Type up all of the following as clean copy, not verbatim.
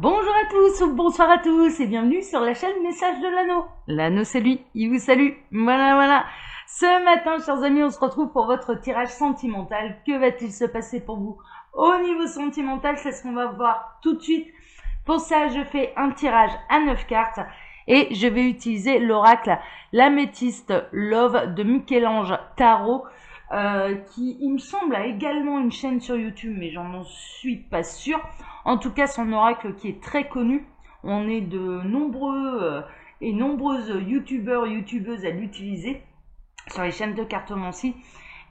Bonjour à tous ou bonsoir à tous et bienvenue sur la chaîne Message de l'Anneau. L'Anneau c'est lui, il vous salue. Voilà. Ce matin, chers amis, on se retrouve pour votre tirage sentimental. Que va-t-il se passer pour vous au niveau sentimental? C'est ce qu'on va voir tout de suite. Pour ça, je fais un tirage à 9 cartes et je vais utiliser l'oracle L'Améthyste Love de Michel-Ange Tarot. Qui, il me semble, a également une chaîne sur YouTube, mais j'en suis pas sûre. En tout cas, son oracle qui est très connu. On est de nombreux et nombreuses youtubeuses à l'utiliser sur les chaînes de cartomancie.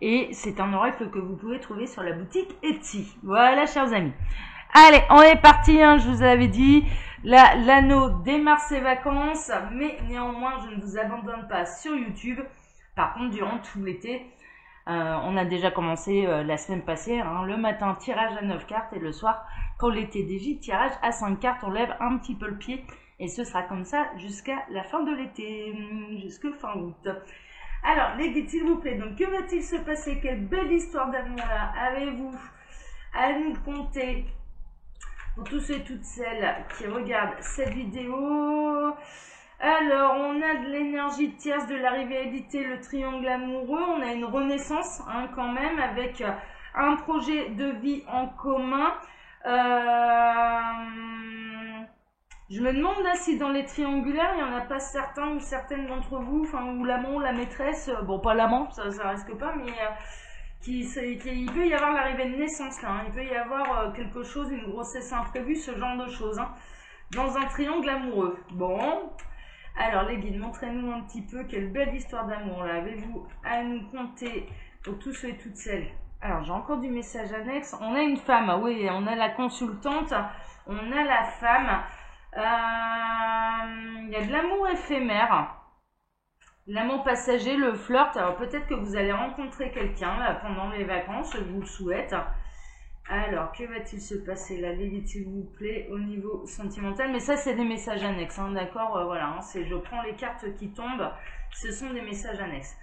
Et c'est un oracle que vous pouvez trouver sur la boutique Etsy. Voilà, chers amis. Allez, on est parti, hein, je vous avais dit. Là, l'Anneau démarre ses vacances, mais néanmoins, je ne vous abandonne pas sur YouTube. Par contre, durant tout l'été, on a déjà commencé la semaine passée, hein, le matin tirage à 9 cartes et le soir pour les TDJ tirage à 5 cartes, on lève un petit peu le pied et ce sera comme ça jusqu'à la fin de l'été, jusqu'à fin août. Alors les guides s'il vous plaît, donc que va-t-il se passer? Quelle belle histoire d'amour là avez-vous à nous conter pour tous ceux et toutes celles qui regardent cette vidéo? Alors, on a de l'énergie tierce, de la rivalité, le triangle amoureux. On a une renaissance, hein, quand même, avec un projet de vie en commun. Je me demande là si dans les triangulaires, il n'y en a pas certains ou certaines d'entre vous, enfin, ou l'amant ou la maîtresse, bon, pas l'amant, ça risque pas, mais il peut y avoir l'arrivée de naissance là, hein. Il peut y avoir quelque chose, une grossesse imprévue, ce genre de choses, hein, dans un triangle amoureux. Bon. Alors les guides, montrez-nous un petit peu quelle belle histoire d'amour là avez-vous à nous conter pour tous ceux et toutes celles. Alors j'ai encore du message annexe. On a une femme, oui, on a la consultante, on a la femme. Il y a de l'amour éphémère, l'amour passager, le flirt. Alors peut-être que vous allez rencontrer quelqu'un là pendant les vacances, je vous le souhaite. Alors, que va-t-il se passer là, les guides, s'il vous plaît, au niveau sentimental? Mais ça, c'est des messages annexes, hein, d'accord, voilà, hein, je prends les cartes qui tombent, ce sont des messages annexes.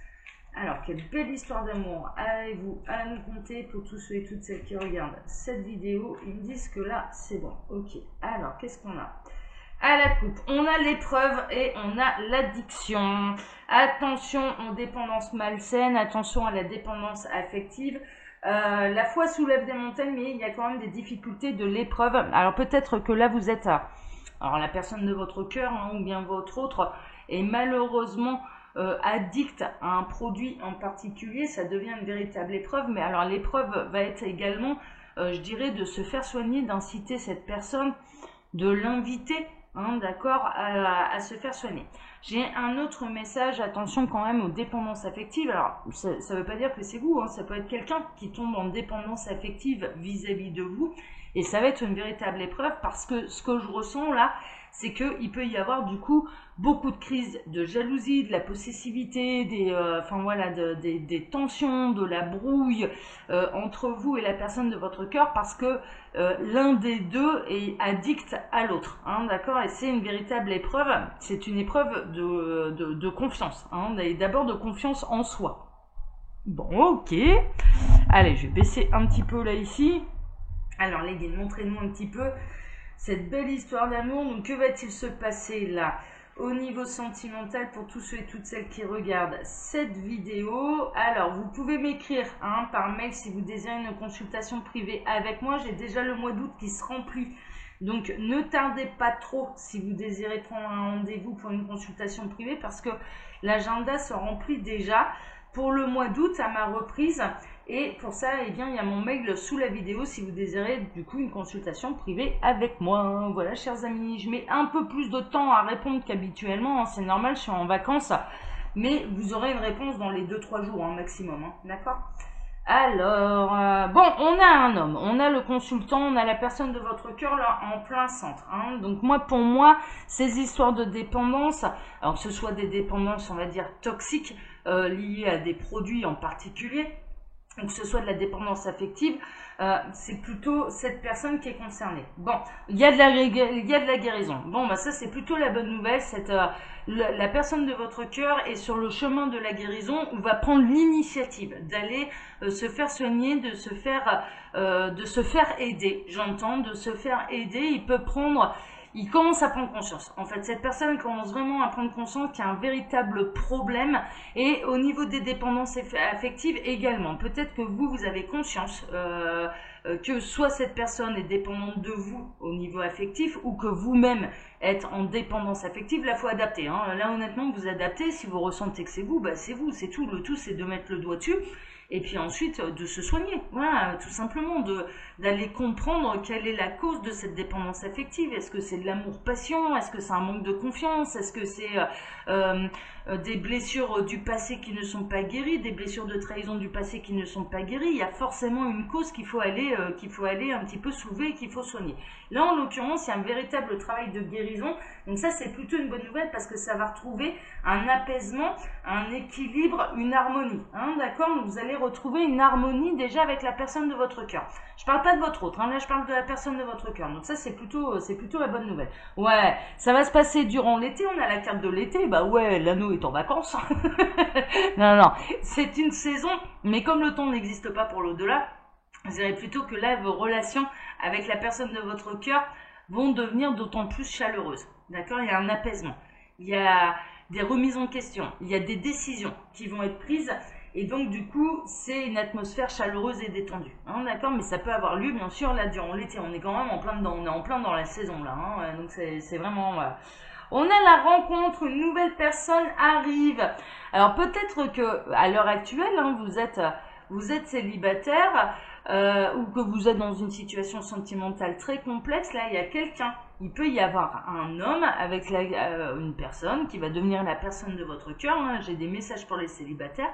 Alors, quelle belle histoire d'amour avez-vous à nous conter pour tous ceux et toutes celles qui regardent cette vidéo? Ils me disent que là, c'est bon. Ok, alors, qu'est-ce qu'on a? À la coupe, on a l'épreuve et on a l'addiction. Attention aux dépendances malsaines, attention à la dépendance affective. La foi soulève des montagnes, mais il y a quand même des difficultés de l'épreuve. Alors peut-être que là vous êtes, alors la personne de votre cœur, hein, ou bien votre autre, est malheureusement addict à un produit en particulier. Ça devient une véritable épreuve. Mais alors l'épreuve va être également, je dirais, de se faire soigner, d'inciter cette personne, de l'inviter, hein, d'accord, à se faire soigner. J'ai un autre message, attention quand même aux dépendances affectives. Alors, ça ne veut pas dire que c'est vous, hein, ça peut être quelqu'un qui tombe en dépendance affective vis-à-vis de vous. Et ça va être une véritable épreuve parce que ce que je ressens là, c'est qu'il peut y avoir du coup beaucoup de crises de jalousie, de la possessivité, des tensions, de la brouille entre vous et la personne de votre cœur parce que l'un des deux est addict à l'autre, hein, d'accord? Et c'est une véritable épreuve, c'est une épreuve de confiance, hein, d'abord de confiance en soi. Bon, ok. Allez, je vais baisser un petit peu là ici. Alors les guides, montrez-nous un petit peu cette belle histoire d'amour. Donc que va-t-il se passer là au niveau sentimental pour tous ceux et toutes celles qui regardent cette vidéo? Alors vous pouvez m'écrire, hein, par mail si vous désirez une consultation privée avec moi. J'ai déjà le mois d'août qui se remplit. Donc ne tardez pas trop si vous désirez prendre un rendez-vous pour une consultation privée parce que l'agenda se remplit déjà pour le mois d'août à ma reprise. Et pour ça, eh bien, il y a mon mail sous la vidéo si vous désirez du coup une consultation privée avec moi. Voilà, chers amis, je mets un peu plus de temps à répondre qu'habituellement, hein, c'est normal, je suis en vacances, mais vous aurez une réponse dans les 2-3 jours, hein, maximum, hein, d'accord? Alors, bon, on a un homme, on a le consultant, on a la personne de votre cœur là en plein centre, hein. Donc pour moi, ces histoires de dépendance, alors que ce soit des dépendances, on va dire, toxiques, liées à des produits en particulier, ou que ce soit de la dépendance affective, c'est plutôt cette personne qui est concernée. Bon, il y a de la guérison. Bon, bah ça c'est plutôt la bonne nouvelle. La personne de votre cœur est sur le chemin de la guérison ou va prendre l'initiative d'aller se faire soigner, de se faire aider. J'entends, de se faire aider. Il commence à prendre conscience. En fait, cette personne commence vraiment à prendre conscience qu'il y a un véritable problème et au niveau des dépendances affectives également. Peut-être que vous avez conscience que soit cette personne est dépendante de vous au niveau affectif ou que vous-même êtes en dépendance affective. Là, il faut adapter. Hein. Là, honnêtement, vous adaptez. Si vous ressentez que c'est vous, bah, c'est vous, c'est tout. Le tout, c'est de mettre le doigt dessus. Et puis ensuite de se soigner, voilà, tout simplement, d'aller comprendre quelle est la cause de cette dépendance affective. Est-ce que c'est de l'amour-passion? Est-ce que c'est un manque de confiance? Est-ce que c'est des blessures du passé qui ne sont pas guéries, des blessures de trahison du passé qui ne sont pas guéries? Il y a forcément une cause qu'il faut aller un petit peu soulever et qu'il faut soigner. Là, en l'occurrence, il y a un véritable travail de guérison. Donc ça, c'est plutôt une bonne nouvelle parce que ça va retrouver un apaisement, un équilibre, une harmonie. Hein, d'accord? Donc vous allez retrouver une harmonie déjà avec la personne de votre cœur. Je parle pas de votre autre, hein, là je parle de la personne de votre cœur. Donc ça, c'est plutôt la bonne nouvelle. Ouais, ça va se passer durant l'été. On a la carte de l'été. Bah ouais, l'anneau est en vacances. Non, c'est une saison, mais comme le temps n'existe pas pour l'au-delà, je dirais plutôt que là, vos relations avec la personne de votre cœur vont devenir d'autant plus chaleureuses. D'accord? Il y a un apaisement. Il y a des remises en question. Il y a des décisions qui vont être prises. Et donc, du coup, c'est une atmosphère chaleureuse et détendue. Hein, d'accord? Mais ça peut avoir lieu, bien sûr, là, durant l'été. On est quand même en plein dedans. On est en plein dans la saison, là. Hein, donc, c'est vraiment... Voilà. On a la rencontre, une nouvelle personne arrive. Alors, peut-être que à l'heure actuelle, hein, vous êtes célibataire ou que vous êtes dans une situation sentimentale très complexe. Là, il y a quelqu'un. Il peut y avoir un homme avec une personne qui va devenir la personne de votre cœur. Hein. J'ai des messages pour les célibataires.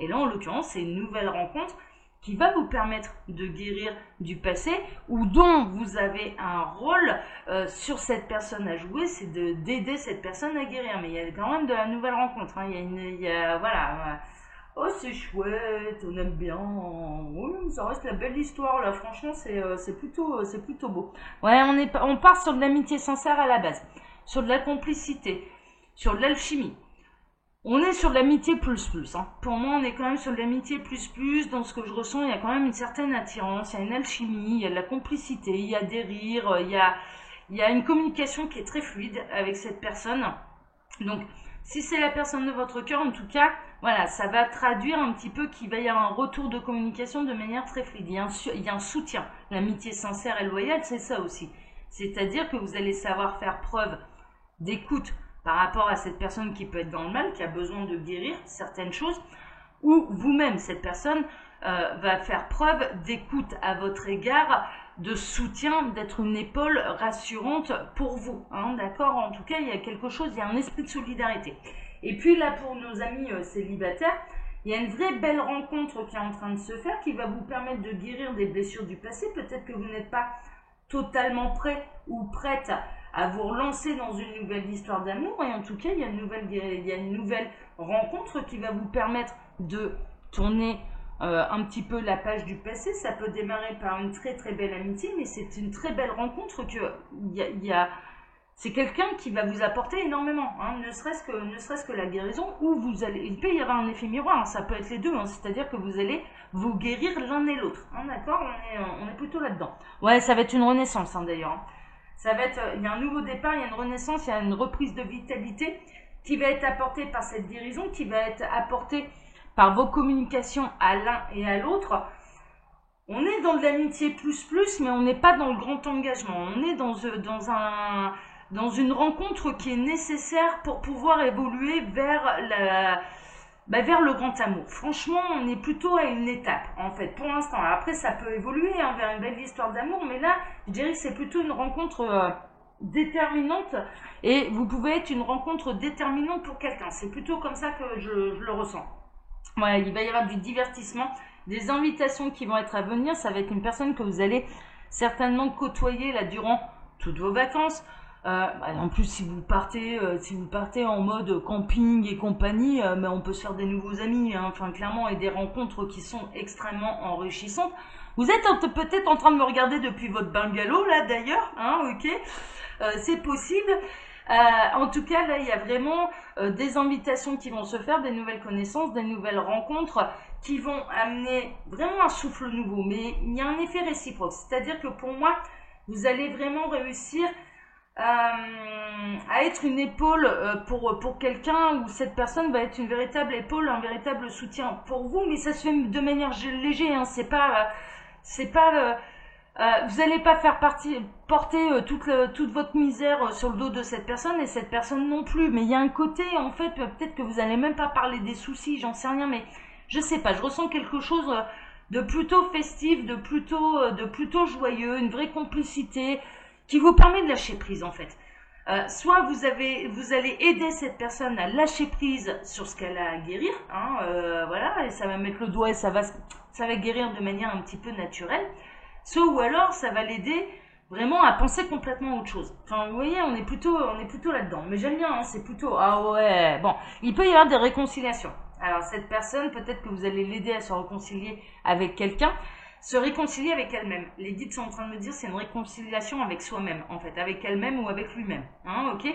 Et là, en l'occurrence, c'est une nouvelle rencontre qui va vous permettre de guérir du passé ou dont vous avez un rôle sur cette personne à jouer, c'est d'aider cette personne à guérir. Mais il y a quand même de la nouvelle rencontre. Hein. Voilà. Oh, c'est chouette, on aime bien. Oui, ça reste la belle histoire là. Franchement, c'est plutôt beau. Ouais, on part sur de l'amitié sincère à la base, sur de la complicité, sur de l'alchimie. On est sur de l'amitié plus. Hein. Pour moi, on est quand même sur de l'amitié plus. Dans ce que je ressens, il y a quand même une certaine attirance, il y a une alchimie, il y a de la complicité, il y a des rires, il y a une communication qui est très fluide avec cette personne. Donc, si c'est la personne de votre cœur, en tout cas, voilà, ça va traduire un petit peu qu'il va y avoir un retour de communication de manière très fluide. Il y a un soutien. L'amitié sincère et loyale, c'est ça aussi. C'est-à-dire que vous allez savoir faire preuve d'écoute par rapport à cette personne qui peut être dans le mal, qui a besoin de guérir certaines choses, ou vous-même, cette personne va faire preuve d'écoute à votre égard, de soutien, d'être une épaule rassurante pour vous. Hein, d'accord? En tout cas, il y a quelque chose, il y a un esprit de solidarité. Et puis là, pour nos amis célibataires, il y a une vraie belle rencontre qui est en train de se faire, qui va vous permettre de guérir des blessures du passé. Peut-être que vous n'êtes pas totalement prêt ou prête à vous relancer dans une nouvelle histoire d'amour. Et en tout cas, il y a une nouvelle rencontre qui va vous permettre de tourner un petit peu la page du passé. Ça peut démarrer par une très très belle amitié, mais c'est une très belle rencontre c'est quelqu'un qui va vous apporter énormément, hein, ne serait-ce que la guérison, où il peut y avoir un effet miroir, hein, ça peut être les deux, hein, c'est-à-dire que vous allez vous guérir l'un et l'autre, hein, d'accord? On est plutôt là-dedans. Ouais, ça va être une renaissance, hein, d'ailleurs. Hein. Ça va être, il y a un nouveau départ, il y a une renaissance, il y a une reprise de vitalité qui va être apportée par cette guérison, qui va être apportée par vos communications à l'un et à l'autre. On est dans de l'amitié plus, mais on n'est pas dans le grand engagement. On est dans une rencontre qui est nécessaire pour pouvoir évoluer vers le grand amour. Franchement, on est plutôt à une étape, en fait, pour l'instant. Après, ça peut évoluer hein, vers une belle histoire d'amour, mais là, je dirais que c'est plutôt une rencontre déterminante, et vous pouvez être une rencontre déterminante pour quelqu'un. C'est plutôt comme ça que je le ressens. Voilà, il va y avoir du divertissement, des invitations qui vont être à venir. Ça va être une personne que vous allez certainement côtoyer là durant toutes vos vacances. En plus, si vous partez en mode camping et compagnie, mais on peut se faire des nouveaux amis, hein, enfin clairement, et des rencontres qui sont extrêmement enrichissantes. Vous êtes peut-être en train de me regarder depuis votre bungalow là d'ailleurs, hein, ok, c'est possible. En tout cas, là, il y a vraiment des invitations qui vont se faire, des nouvelles connaissances, des nouvelles rencontres qui vont amener vraiment un souffle nouveau. Mais il y a un effet réciproque, c'est-à-dire que pour moi, vous allez vraiment réussir à être une épaule pour quelqu'un, où cette personne va être une véritable épaule, un véritable soutien pour vous, mais ça se fait de manière légère, hein, c'est pas vous n'allez pas faire porter toute votre misère sur le dos de cette personne, et cette personne non plus. Mais il y a un côté, en fait, peut-être que vous n'allez même pas parler des soucis, j'en sais rien, mais je sais pas, je ressens quelque chose de plutôt festif, de plutôt joyeux, une vraie complicité qui vous permet de lâcher prise, en fait. Soit vous allez aider cette personne à lâcher prise sur ce qu'elle a à guérir, hein, voilà, et ça va mettre le doigt et ça va guérir de manière un petit peu naturelle. Soit ou alors ça va l'aider vraiment à penser complètement à autre chose. Enfin, vous voyez, on est plutôt là-dedans. Mais j'aime bien, hein, c'est plutôt, ah ouais, bon, il peut y avoir des réconciliations. Alors cette personne, peut-être que vous allez l'aider à se réconcilier avec quelqu'un, se réconcilier avec elle-même. Les guides sont en train de me dire, c'est une réconciliation avec soi-même, en fait, avec elle-même ou avec lui-même, hein, ok.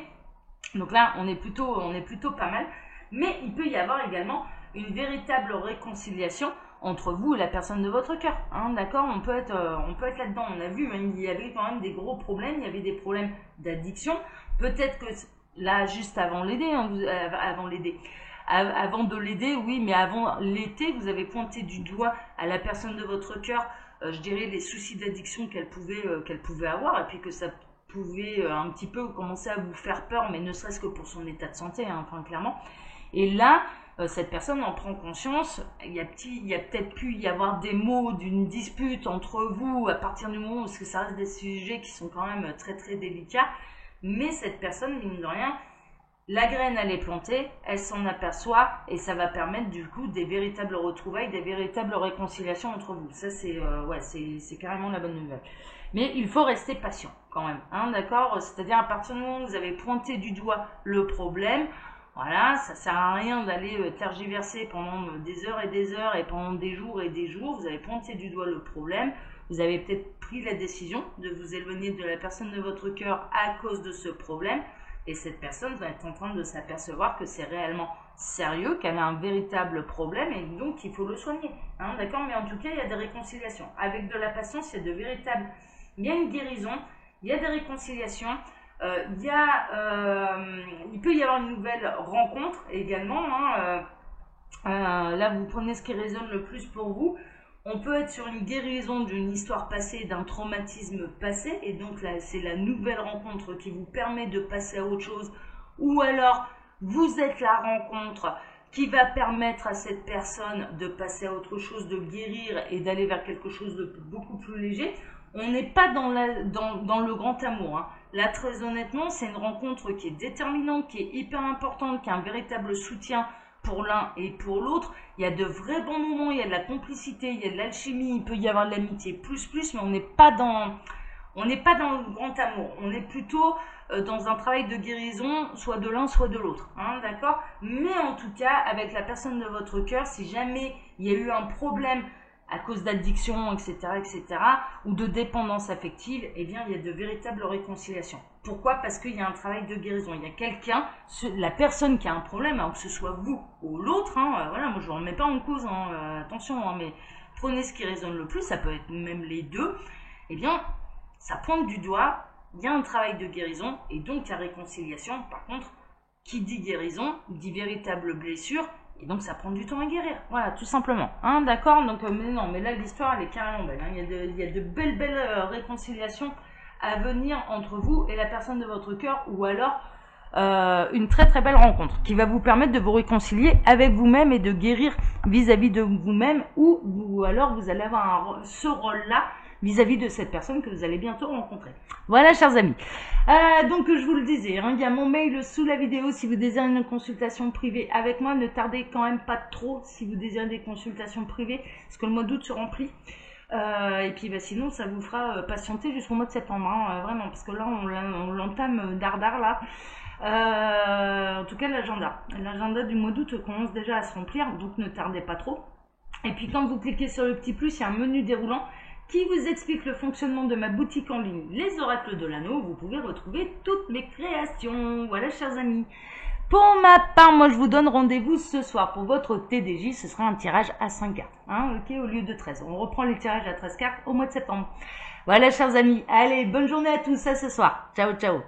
Donc là, on est plutôt pas mal. Mais il peut y avoir également une véritable réconciliation entre vous et la personne de votre cœur, hein, d'accord, on peut être là-dedans. On a vu, hein, il y avait quand même des gros problèmes, il y avait des problèmes d'addiction. Peut-être que là, juste avant l'aider, hein, avant de l'aider, oui, mais avant l'été, vous avez pointé du doigt à la personne de votre cœur, je dirais, les soucis d'addiction qu'elle pouvait avoir, et puis que ça pouvait un petit peu commencer à vous faire peur, mais ne serait-ce que pour son état de santé, hein, enfin clairement. Et là, cette personne en prend conscience. Il y a peut-être pu y avoir des mots d'une dispute entre vous à partir du moment où, parce que ça reste des sujets qui sont quand même très très délicats, mais cette personne, mine de rien, la graine elle est plantée, elle s'en aperçoit, et ça va permettre du coup des véritables retrouvailles, des véritables réconciliations entre vous. Ça c'est carrément la bonne nouvelle. Mais il faut rester patient quand même, hein, d'accord, c'est-à-dire à partir du moment où vous avez pointé du doigt le problème, voilà, ça sert à rien d'aller tergiverser pendant des heures et pendant des jours et des jours. Vous avez pointé du doigt le problème, vous avez peut-être pris la décision de vous éloigner de la personne de votre cœur à cause de ce problème, et cette personne va être en train de s'apercevoir que c'est réellement sérieux, qu'elle a un véritable problème, et donc il faut le soigner, hein, d'accord. Mais en tout cas, il y a des réconciliations. Avec de la patience, il y a une guérison, il y a des réconciliations. Il peut y avoir une nouvelle rencontre également, hein, là vous prenez ce qui résonne le plus pour vous. On peut être sur une guérison d'une histoire passée, d'un traumatisme passé, et donc là c'est la nouvelle rencontre qui vous permet de passer à autre chose, ou alors vous êtes la rencontre qui va permettre à cette personne de passer à autre chose, de guérir et d'aller vers quelque chose de beaucoup plus léger. On n'est pas dans le grand amour, hein. Là, très honnêtement, c'est une rencontre qui est déterminante, qui est hyper importante, qui a un véritable soutien pour l'un et pour l'autre. Il y a de vrais bons moments, il y a de la complicité, il y a de l'alchimie, il peut y avoir de l'amitié plus, mais on n'est pas dans le grand amour. On est plutôt dans un travail de guérison, soit de l'un, soit de l'autre, hein, d'accord. Mais en tout cas, avec la personne de votre cœur, si jamais il y a eu un problème à cause d'addiction, etc., ou de dépendance affective, eh bien, il y a de véritables réconciliations. Pourquoi? Parce qu'il y a un travail de guérison. Il y a quelqu'un, la personne qui a un problème, alors que ce soit vous ou l'autre, hein, voilà, moi je ne remets pas en cause, hein, attention, hein, mais prenez ce qui résonne le plus, ça peut être même les deux, eh bien, ça pointe du doigt, il y a un travail de guérison, et donc il y a réconciliation. Par contre, qui dit guérison, dit véritable blessure, et donc ça prend du temps à guérir, voilà, tout simplement, hein, d'accord. Donc mais là l'histoire elle est carrément belle, hein. Il y a de belles réconciliations à venir entre vous et la personne de votre cœur, ou alors une très très belle rencontre qui va vous permettre de vous réconcilier avec vous-même et de guérir vis-à-vis de vous-même, ou alors vous allez avoir ce rôle-là vis-à-vis de cette personne que vous allez bientôt rencontrer. Voilà, chers amis. Donc, je vous le disais, hein, il y a mon mail sous la vidéo si vous désirez une consultation privée avec moi. Ne tardez quand même pas trop si vous désirez des consultations privées, parce que le mois d'août se remplit. Et puis bah, sinon, ça vous fera patienter jusqu'au mois de septembre, hein, vraiment, parce que là, on l'entame dardard là. En tout cas, l'agenda du mois d'août commence déjà à se remplir, donc ne tardez pas trop. Et puis quand vous cliquez sur le petit plus, il y a un menu déroulant qui vous explique le fonctionnement de ma boutique en ligne, les oracles de l'anneau. Vous pouvez retrouver toutes mes créations. Voilà, chers amis. Pour ma part, moi je vous donne rendez-vous ce soir pour votre TDJ. Ce sera un tirage à 5 cartes, hein, ok, au lieu de 13. On reprend les tirages à 13 cartes au mois de septembre. Voilà, chers amis. Allez, bonne journée à tous, à ce soir. Ciao, ciao.